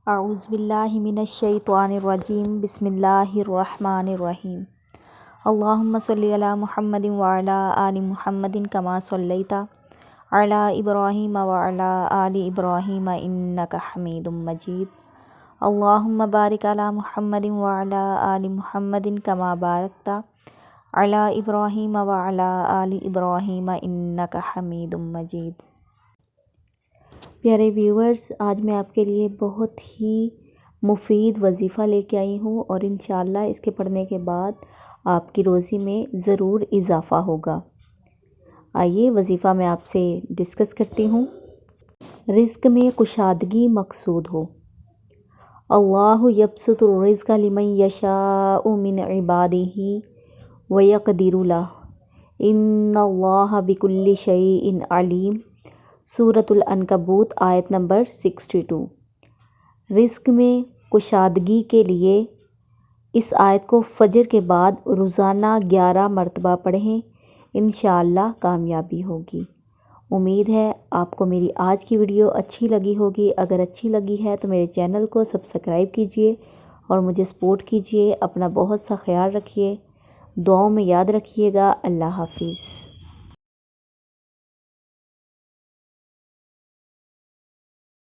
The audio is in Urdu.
اعوذ باللہ من الشیطان الرجیم بسم اللہ الرحمن الرحیم اللہم صلی علی محمد وعلی آل محمد کما صلیت علی ابراہیم وعلی آل ابراہیم انک حمید مجید اللہم بارک علی محمد وعلی آل محمد کما بارکت علی ابراہیم وعلی آل ابراہیم انک حمید مجید۔ پیارے ویورز، آج میں آپ کے لیے بہت ہی مفید وظیفہ لے کے آئی ہوں اور انشاءاللہ اس کے پڑھنے کے بعد آپ کی روزی میں ضرور اضافہ ہوگا۔ آئیے وظیفہ میں آپ سے ڈسکس کرتی ہوں۔ رزق میں کشادگی مقصود ہو۔ اللہ یبسط الرزق لمن یشاء من عبادہ ویقدر لہ ان اللہ بکل شیء علیم۔ سورۃ العنکبوت آیت نمبر 62۔ رزق میں کشادگی کے لیے اس آیت کو فجر کے بعد روزانہ 11 مرتبہ پڑھیں، انشاءاللہ کامیابی ہوگی۔ امید ہے آپ کو میری آج کی ویڈیو اچھی لگی ہوگی۔ اگر اچھی لگی ہے تو میرے چینل کو سبسکرائب کیجئے اور مجھے سپورٹ کیجئے۔ اپنا بہت سا خیال رکھیے، دعاؤں میں یاد رکھیے گا۔ اللہ حافظ۔